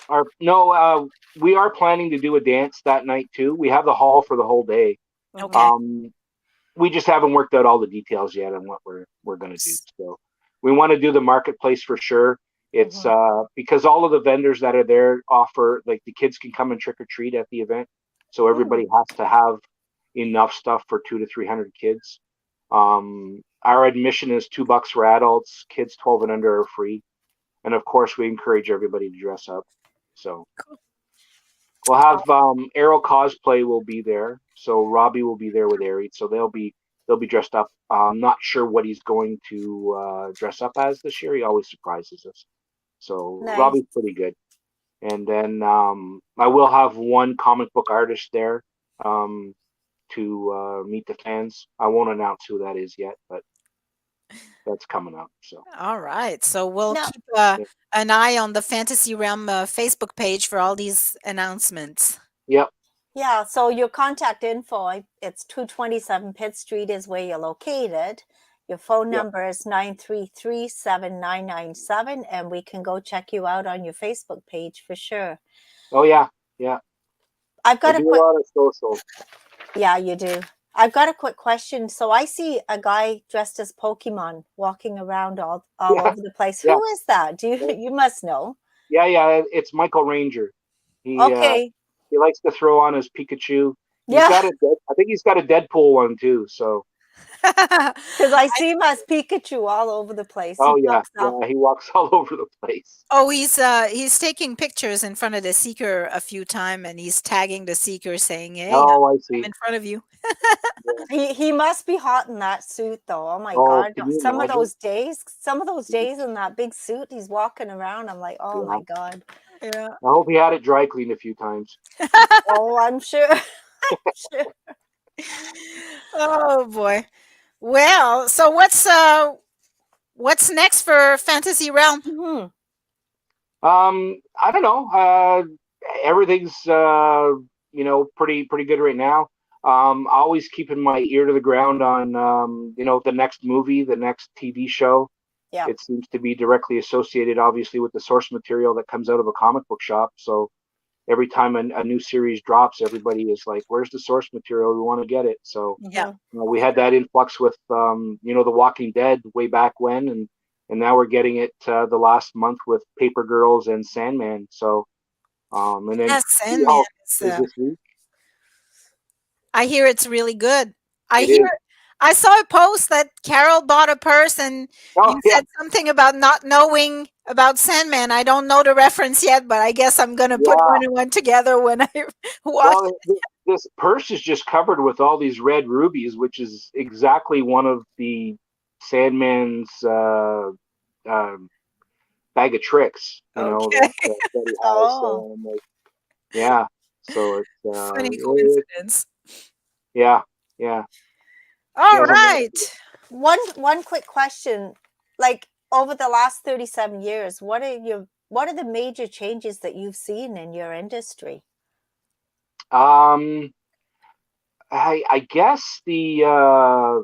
our no we are planning to do a dance that night too. We have the hall for the whole day. Hmm. Okay. Um, we just haven't worked out all the details yet on what we're going to do. So we want to do the marketplace for sure. It's Hmm. because all of the vendors that are there offer, like, the kids can come and trick or treat at the event. So Hmm. everybody has to have enough stuff for 200 to 300 kids. Our admission is $2 for adults. Kids 12 and under are free, and of course we encourage everybody to dress up. So we'll have Arrow cosplay will be there. So Robbie will be there with Ari. So they'll be dressed up. I'm not sure what he's going to dress up as this year. He always surprises us. So Nice. Robbie's pretty good. And then I will have one comic book artist there to meet the fans. I won't announce who that is yet, but that's coming up. So All right. So we'll No. keep yeah, an eye on the Fantasy Realm Facebook page for all these announcements. yep, Yeah, so your contact info, it's 227 Pitt Street is where you're located. Your phone yep. number is 933-7997, and we can go check you out on your Facebook page for sure. Oh yeah, yeah. I've I got a do a quick, lot of social. yeah, you do. I've got a quick question. So I see a guy dressed as Pokemon walking around all Yeah, over the place. yeah. Who is that? You must know. Yeah. It's Michael Ranger. He Okay. he likes to throw on his Pikachu. Yeah, I think he's got a Deadpool one too. So because I see him as Pikachu all over the place. He oh yeah, pops up. yeah. He walks all over the place. Oh, he's taking pictures in front of the seeker a few times and he's tagging the seeker saying, "Hey, Oh, I I'm see. in front of you." Yeah. He must be hot in that suit though. Oh my Oh, God. can you imagine? Some of those days in that big suit, he's walking around. I'm like, oh Yeah. my God. Yeah. I hope he had it dry cleaned a few times. Oh, I'm sure. I'm sure. Oh boy. Well, so what's next for Fantasy Realm? Mhm. I don't know. Everything's pretty good right now. Always keeping my ear to the ground on the next movie, the next TV show. Yeah. It seems to be directly associated, obviously, with the source material that comes out of a comic book shop. So every time a new series drops, everybody is like, "Where's the source material? We want to get it." So Yeah. Mhm. we had that influx with The Walking Dead way back when, and now we're getting it the last month with Paper Girls and Sandman. So and then Yes, Sandman She-Hulk is is this week. I hear it's really good. I It hear is. I saw a post that Carol bought a purse and Oh you yeah, said something about not knowing about Sandman. I don't know the reference yet, but I guess I'm gonna put yeah. one and one together when I watch Well, this purse is just covered with all these red rubies, which is exactly one of the Sandman's um bag of tricks, it. Okay. that he has. Oh. So I'm like, yeah. So it's Funny coincidence. yeah, yeah. He All has a lot. right. One quick question. Like over the last 37 years, what are the major changes that you've seen in your industry? Um, I guess the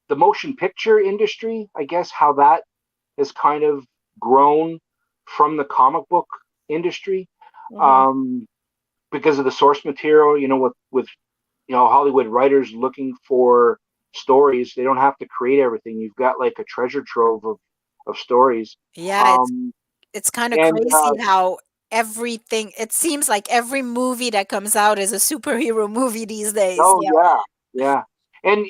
the motion picture industry, I guess how that has kind of grown from the comic book industry, Hmm. um, because of the source material. With Hollywood writers looking for stories, they don't have to create everything. You've got like a treasure trove of stories. Yeah, Um, it's kind of and crazy how everything, it seems like every movie that comes out is a superhero movie these days. Oh yeah, yeah. And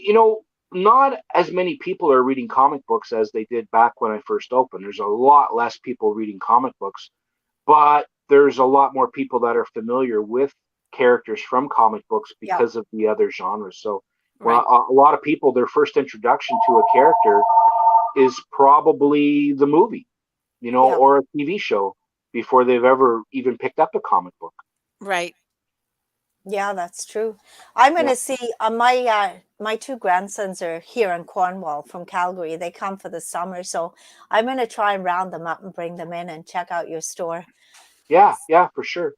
not as many people are reading comic books as they did back when I first opened. There's a lot less people reading comic books, but there's a lot more people that are familiar with characters from comic books Yeah. because of the other genres. So, well, Right. a lot of people, their first introduction to a character is probably the movie, Yeah. or a TV show before they've ever even picked up a comic book. Right. Yeah, that's true. I'm going Yeah. to see my two grandsons are here in Cornwall from Calgary. They come for the summer, so I'm going to try and round them up and bring them in and check out your store. Yeah, yeah, for sure.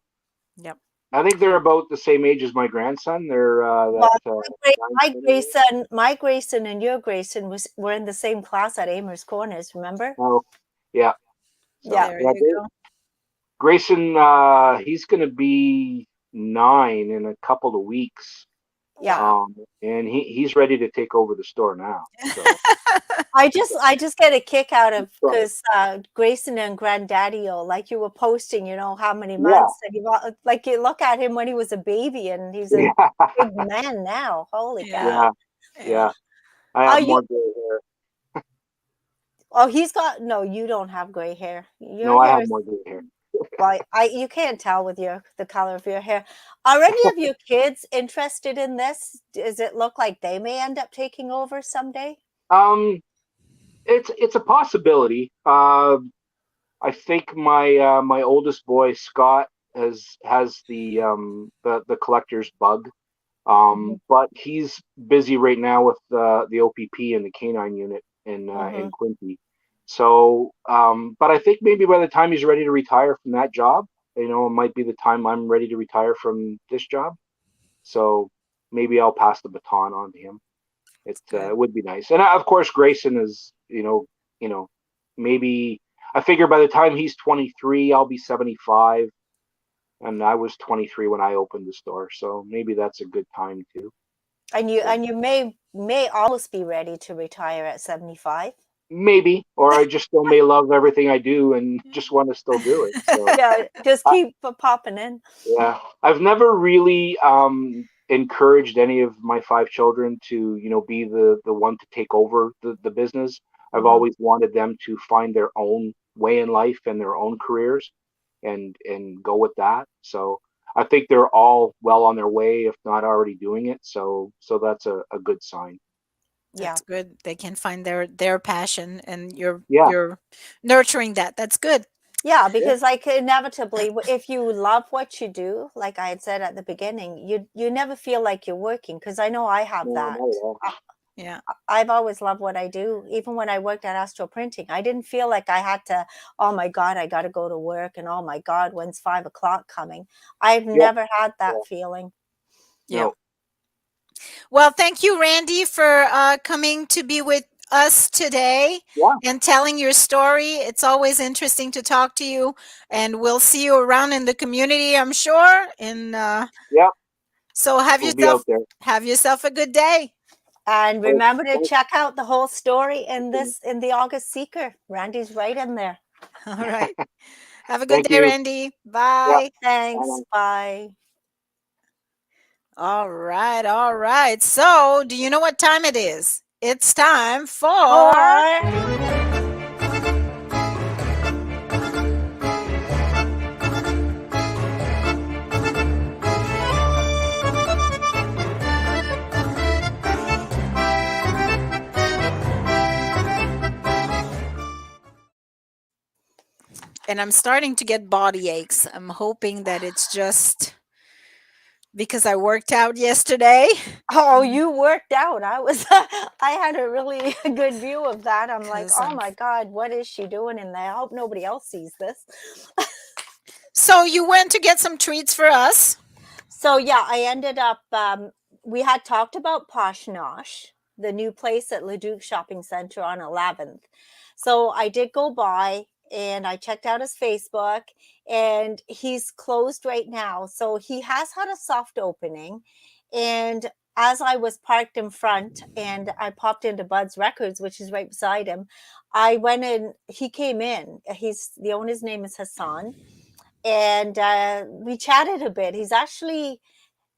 Yep. I think they're about the same age as my grandson. They're Well, that my 9, 10 years. Grayson and your Grayson were in the same class at Amherst Corners, remember? Oh, yeah. Yeah. So There yeah, you go. Grayson, he's going to be 9 in a couple of weeks, Yeah. Wow. and he's ready to take over the store now. So I just get a kick out of so, because Grayson and Granddaddy, like you were posting, how many yeah, months, and like you look at him when he was a baby, and he's a yeah, big man now. Holy Yeah. cow! yeah, Yeah. yeah. I Are have you? more gray hair. Oh, he's got no. You don't have gray hair. Your No, I hair have is more gray hair. well. You can't tell with the color of your hair. Are any of your kids interested in this? Does it look like they may end up taking over someday? Um, it's a possibility. I think my oldest boy Scott has the collector's bug. Hmm. But he's busy right now with the OPP and the canine unit in Hmm. Quincy. So, but I think maybe by the time he's ready to retire from that job, it might be the time I'm ready to retire from this job. So maybe I'll pass the baton on to him. It's good. It would be nice, and of course Grayson is, you know, maybe I figure by the time he's 23, I'll be 75, and I was 23 when I opened the store, so maybe that's a good time too. So And you may almost be ready to retire at 75. maybe, or I just still may love everything I do and just want to still do it. So Yeah, just I, keep popping in. yeah, I've never really encouraged any of my 5 children to, be the one to take over the business. I've Mhm. always wanted them to find their own way in life and their own careers and go with that. So I think they're all well on their way, if not already doing it. So that's a good sign. Yeah. That's good. They can find their passion, and you're Yeah, you're nurturing that. That's good. Yeah, yeah. because like inevitably, if you love what you do, like I had said at the beginning, you never feel like you're working. Because I know I have No, that. not at all. I, Yeah. I've always loved what I do. Even when I worked at Astro Printing, I didn't feel like I had to. Oh my God, I got to go to work, and oh my God, when's 5 o'clock coming? I've Yep. never had Yeah. that feeling. Yeah. No. Well, thank you, Randy, for coming to be with us today Yeah. and telling your story. It's always interesting to talk to you, and we'll see you around in the community, I'm sure. And Yeah. so We'll be out there. have yourself a good day. And All right. remember to Thank check out the whole story in you. in the August Seeker. Randy's right in there. All right. Have a good Thank day, you. Randy. Yeah. Bye. Thanks. Bye. Bye. All right. All right. So, do you know what time it is? It's time for. Or And I'm starting to get body aches. I'm hoping that it's just because I worked out yesterday. oh, you worked out. I was I had a really good view of that. I'm like, Because oh I'm. my God, what is she doing in there? I hope nobody else sees this. So, you went to get some treats for us. So yeah, I ended up. We had talked about Poshnosh, the new place at Leduc Shopping Center on 11th. So I did go by and I checked out his Facebook, and he's closed right now. So he has had a soft opening, and as I was parked in front and I popped into Bud's Records, which is right beside him, I went in. He came in. He's the owner's name is Hassan, and we chatted a bit. He's actually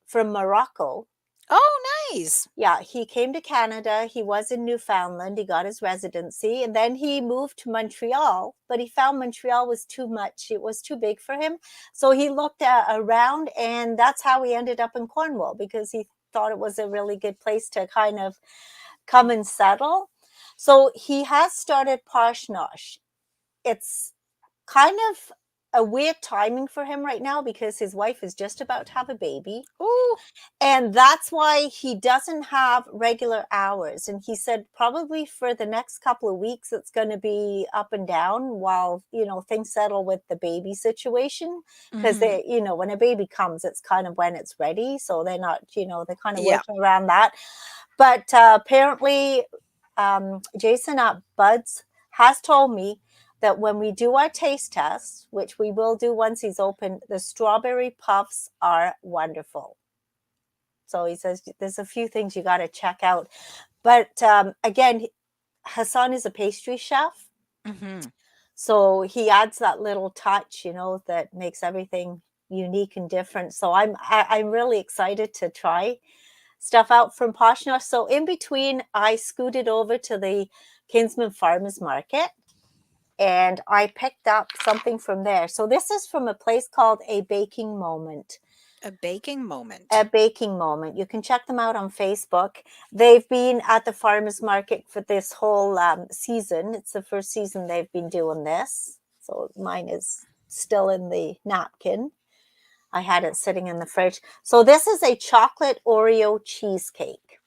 from Morocco. Oh, nice. Yeah, he came to Canada. He was in Newfoundland. He got his residency, and then he moved to Montreal, but he found Montreal was too much. It was too big for him. So he looked around, and that's how he ended up in Cornwall, because he thought it was a really good place to kind of come and settle. So he has started Parshnosh. It's kind of a weird timing for him right now because his wife is just about to have a baby. Ooh. And that's why he doesn't have regular hours. And he said probably for the next couple of weeks, it's going to be up and down while, things settle with the baby situation. Because they, when a baby comes, it's kind of when it's ready. So they're not, they're kind of Yeah. working around that. But apparently, Jason at Bud's has told me that when we do our taste test, which we will do once he's open, the strawberry puffs are wonderful. So he says there's a few things you got to check out. But again, Hassan is a pastry chef. Mm-hmm. So he adds that little touch, that makes everything unique and different. So I'm really excited to try stuff out from Poshnosh. So in between, I scooted over to the Kinsman Farmers Market, and I picked up something from there. So this is from a place called A Baking Moment. A baking moment. A Baking Moment. You can check them out on Facebook. They've been at the farmers market for this whole season. It's the first season they've been doing this. So mine is still in the napkin. I had it sitting in the fridge. So this is a chocolate Oreo cheesecake.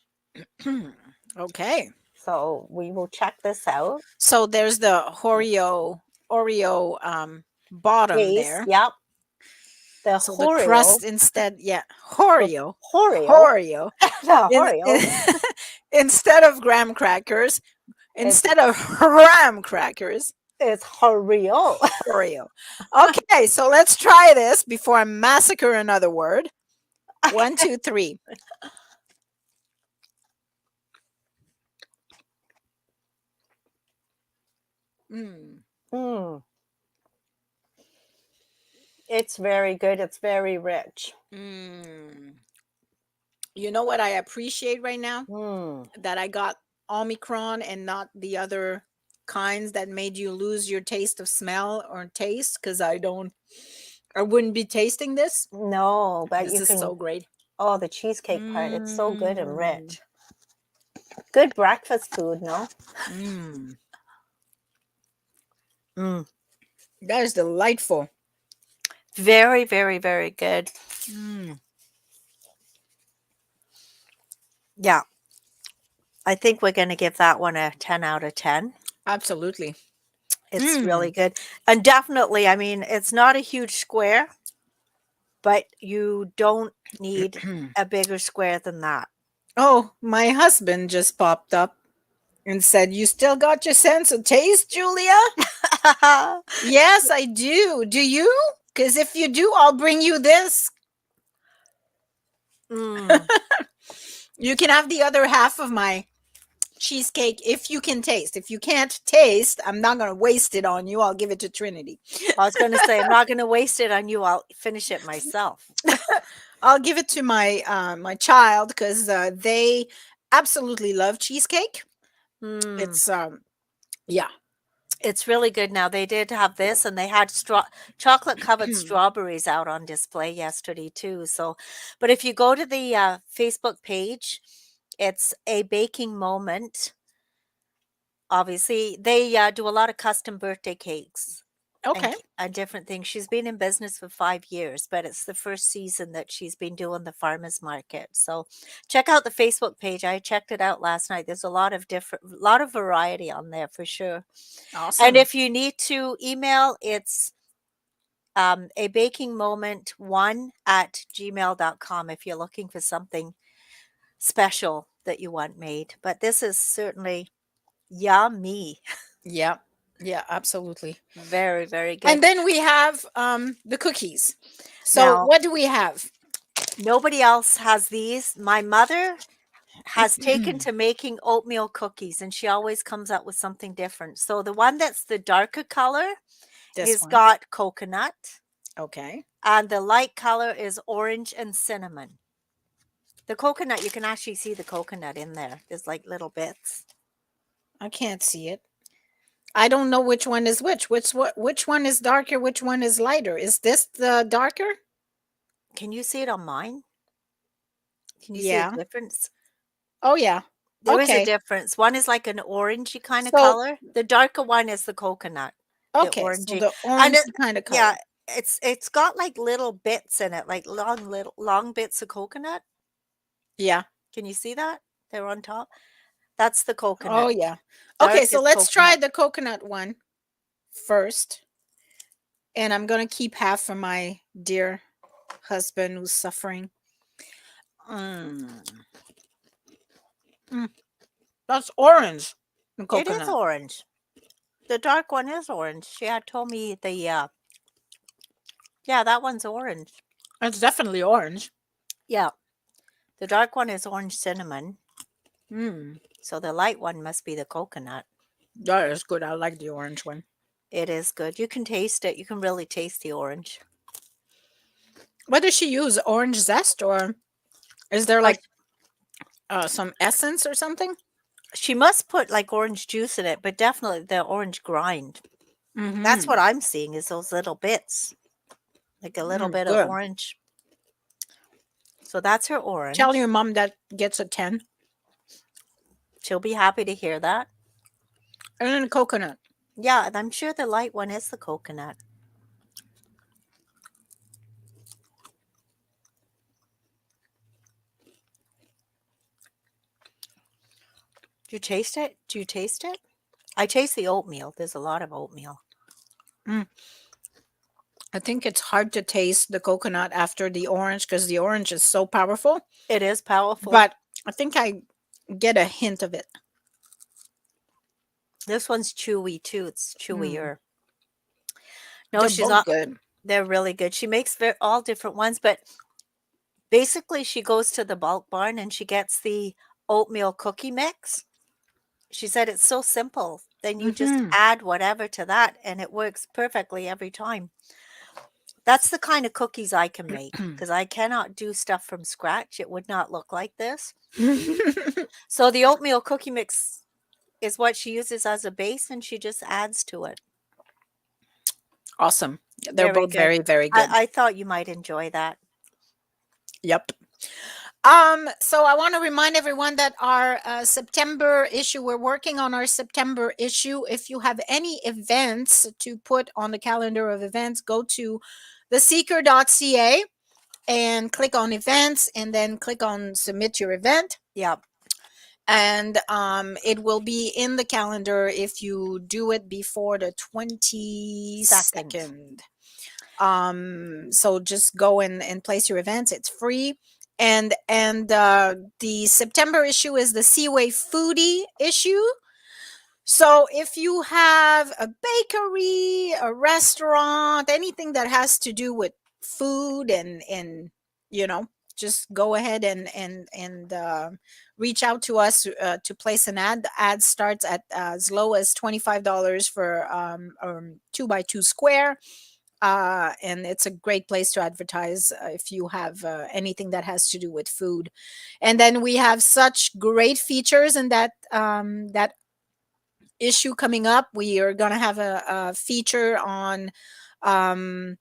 Okay. So we will check this out. So there's the Oreo bottom Base, there. yep. The So Oreo. the crust instead, Oreo. Oreo. The Oreo. Instead of graham crackers, instead of graham crackers, it's Oreo. Oreo. Okay, so let's try this before I massacre another word. 1, 2, 3. It's very good. It's very rich. You know what I appreciate right now? That I got Omicron and not the other kinds that made you lose your taste of smell or taste, because I wouldn't be tasting this. No, but this is so great. Oh, the cheesecake part. It's so good and rich. Good breakfast food, no? That is delightful. Very, very, very good. Yeah. I think we're going to give that one a 10 out of 10. Absolutely. It's really good. And definitely, I mean, it's not a huge square, but you don't need a bigger square than that. Oh, my husband just popped up and said, "You still got your sense of taste, Julia?" Yes, I do. Do you? Because if you do, I'll bring you this. You can have the other half of my cheesecake if you can taste. If you can't taste, I'm not going to waste it on you. I'll give it to Trinity. I was going to say, I'm not going to waste it on you. I'll finish it myself. I'll give it to my my child because they absolutely love cheesecake. It's yeah. It's really good. Now they did have this, and they had chocolate covered strawberries out on display yesterday too. So, but if you go to the Facebook page, it's A Baking Moment. Obviously, they do a lot of custom birthday cakes. Okay. And different things. She's been in business for 5 years, but it's the first season that she's been doing the farmers market. So check out the Facebook page. I checked it out last night. There's a lot of variety on there for sure. Awesome. And if you need to email, it's a baking moment one at gmail.com if you're looking for something special that you want made. But this is certainly yummy. Yeah. Yeah, absolutely. Very, very good. And then we have the cookies. So Now, what do we have? nobody else has these. My mother has taken to making oatmeal cookies, and she always comes up with something different. So the one that's the darker color This is one. got coconut, Okay. and the light color is orange and cinnamon. The coconut, you can actually see the coconut in there. There's like little bits. I can't see it. I don't know which one is which. Which one is darker? Which one is lighter? Is this the darker? Can you see it on mine? Can you see a Yeah. difference? Oh yeah. There is a Okay. difference. One is like an orangey kind of So color. The darker one is the coconut, the okay. So orangey. the And orange it, kind of color. yeah, it's got like little bits in it, like long bits of coconut. Yeah. Can you see that? They're on top. That's the Oh coconut. yeah. Okay, Dark so is let's try coconut. the coconut one first. And I'm gonna keep half for my dear husband who's suffering. Mm. Mm. That's orange. The It is coconut. orange. The dark one is orange. She had told me yeah, that one's orange. It's definitely orange. Yeah. The dark one is orange cinnamon. Mm. So the light one must be the coconut. That is good. I like the orange one. It is good. You can taste it. You can really taste the orange. What does she use? Orange zest, or is there Oh, like some essence or something? she must put like orange juice in it, but definitely the orange grind. That's Mm-hmm. what I'm seeing is those little bits, like a little bit of Good. orange. So that's her Tell orange. your mom that gets a 10. She'll be happy to hear that. And then coconut. Yeah, and I'm sure the light one is the coconut. Do you taste it? Do you taste it? I taste the oatmeal. There's a lot of oatmeal. Mm. I think it's hard to taste the coconut after the orange because the orange is so powerful. It is powerful. But I think I get a hint of it. This one's chewy too. It's chewier. No, They're she's both not. good. They're really good. She makes all different ones, but basically she goes to the bulk barn and she gets the oatmeal cookie mix. She said it's so simple. Then you just Mm-hmm. add whatever to that and it works perfectly every time. That's the kind of cookies I can make because I cannot do stuff from scratch. It would not look like this. So the oatmeal cookie mix is what she uses as a base and she just adds to it. Awesome. They're Very both good. very, very good. I thought you might enjoy that. Yep. So I want to remind everyone that our September issue, we're working on our September issue. If you have any events to put on the calendar of events, go to theseeker.ca and click on events and then click on submit your event. Yeah. And it will be in the calendar if you do it before the 22nd. So just go and place your events. It's free. And the September issue is the Seaway Foodie issue. So if you have a bakery, a restaurant, anything that has to do with food and just go ahead and reach out to us to place an ad. The ad starts at as low as $25 for 2x2 square. And it's a great place to advertise if you have anything that has to do with food. And then we have such great features in that issue coming up. We are going to have a feature on the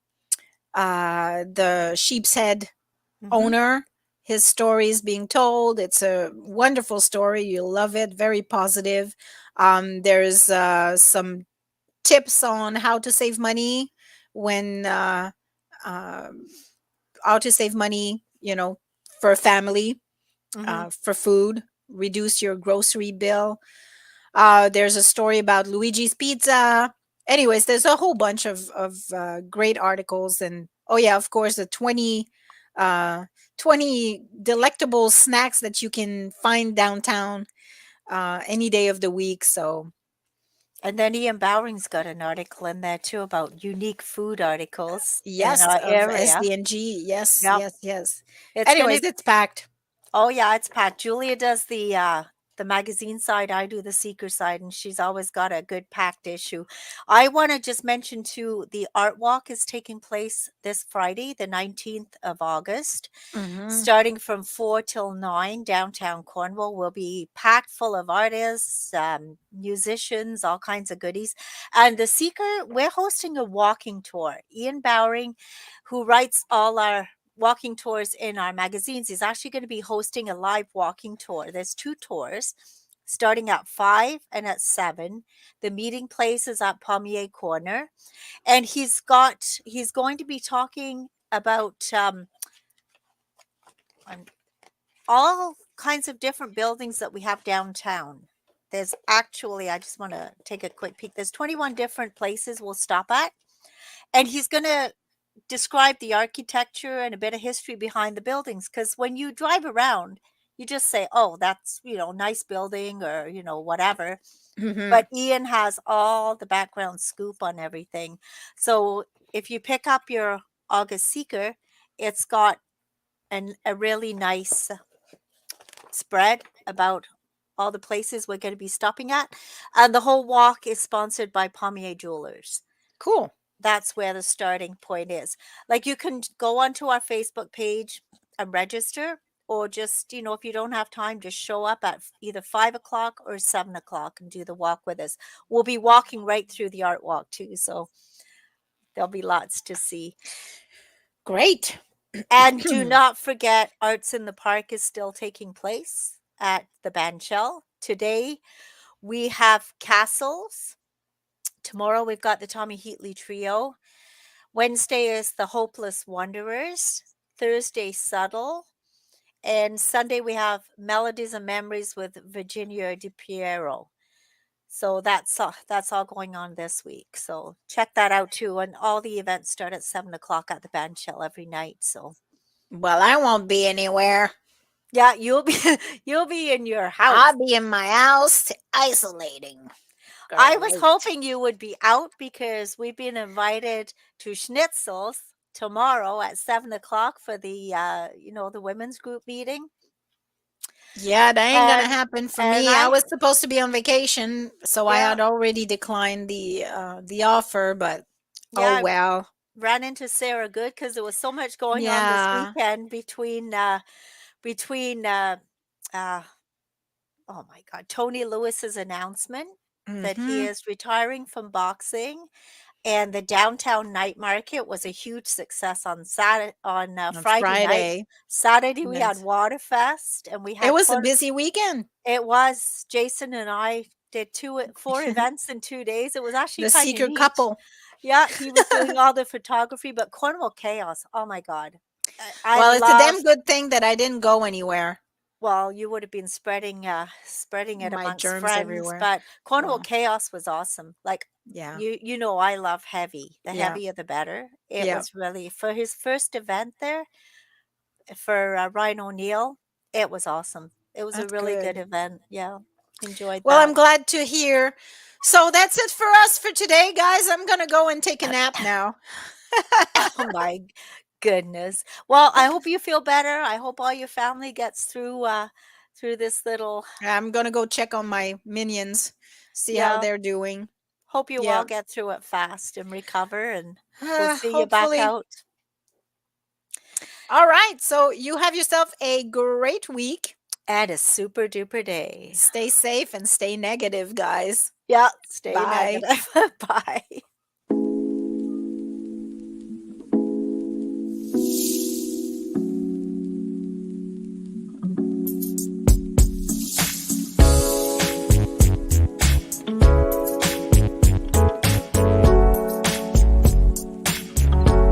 sheep's head owner. His story is being told. It's a wonderful story. You'll love it. Very positive. There's some tips on how to save money when how to save money, for a family, for food, reduce your grocery bill. There's a story about Luigi's Pizza. anyways, there's a whole bunch of great articles, and oh yeah, of course, the uh 20 delectable snacks that you can find downtown any day of the week. So And then Ian Bowring's got an article in there too about unique food articles in yes, our of area. SDNG. Yes, Yep. yes, yes. It's gonna Anyways, it's packed. Oh yeah, it's packed. Julia does the magazine side, I do the seeker side, and she's always got a good packed issue. I want to just mention too, the art walk is taking place this Friday, the 19th of August, Hmm. starting from 4 till 9. Downtown Cornwall will be packed full of artists, musicians, all kinds of goodies. And the seeker, we're hosting a walking tour. Ian Bowring, who writes all our walking tours in our magazines, is actually going to be hosting a live walking tour. There's two tours starting at 5 and at 7. The meeting place is at Pommier Corner, and he's going to be talking about um, all kinds of different buildings that we have downtown. There's actually, I just want to take a quick peek. There's 21 different places we'll stop at, and he's going to describe the architecture and a bit of history behind the buildings, because when you drive around, you just say, oh, that's, nice building, or whatever. Hmm. But Ian has all the background scoop on everything. So if you pick up your August Seeker, it's got a really nice spread about all the places we're going to be stopping at, and the whole walk is sponsored by Pommier Jewelers. Cool. That's where the starting point is. Like, you can go onto our Facebook page and register, or just, if you don't have time, just show up at either 5 o'clock or 7 o'clock and do the walk with us. We'll be walking right through the art walk too, so there'll be lots to see. Great. And do not forget, Arts in the Park is still taking place at the Bandshell. Today we have Castles. Tomorrow we've got the Tommy Heatley Trio. Wednesday is the Hopeless Wanderers. Thursday, Subtle. And Sunday we have Melodies and Memories with Virginia DiPiero. So that's all going on this week. So check that out too. And all the events start at 7 o'clock at the Bandshell every night. So Well, I won't be anywhere. yeah, you'll be you'll be in your house. I'll be in my house isolating. I was Great. hoping you would be out, because we've been invited to Schnitzels tomorrow at 7 o'clock for the women's group meeting. Yeah, that ain't gonna And happen for and me. I I was supposed to be on vacation, so I yeah, had already declined the offer, but oh I well. ran into Sarah Good because there was so much going on this Yeah. weekend between uh oh my God, Tony Lewis's announcement that he Mhm. is retiring from boxing. And the downtown night market was a huge success on On Friday night. Friday. Saturday we had Yes. Waterfest, and we It had was a busy weekend. it was Jason and I did 4 events in 2 days. It was actually The kind of secret neat. couple. Yeah, he was doing all the photography, but Cornwall Chaos, oh my God. I Well, it's a love damn good thing that I didn't go anywhere. Well, you would have been spreading it My amongst germs friends, everywhere. but Cornwall Well, Chaos was awesome. Like, yeah. I love heavy. The Yeah. heavier the better. It Yeah. was really, for his first event there, for Ryan O'Neill, it was awesome. It was a That's really good good. event. Yeah, enjoyed Well, I'm that. glad to hear. So that's it for us for today, guys. I'm gonna go and take a nap now. Oh my goodness. Well, I hope you feel better. I hope all your family gets through this little. I'm gonna go check on my minions, see how Yeah. they're doing. Hope you Yeah. all get through it fast and recover, and we'll see you back Hopefully. out. All right. So you have yourself a great week. And a super duper day. Stay safe and stay negative, guys. Yeah, stay Bye. negative. Bye.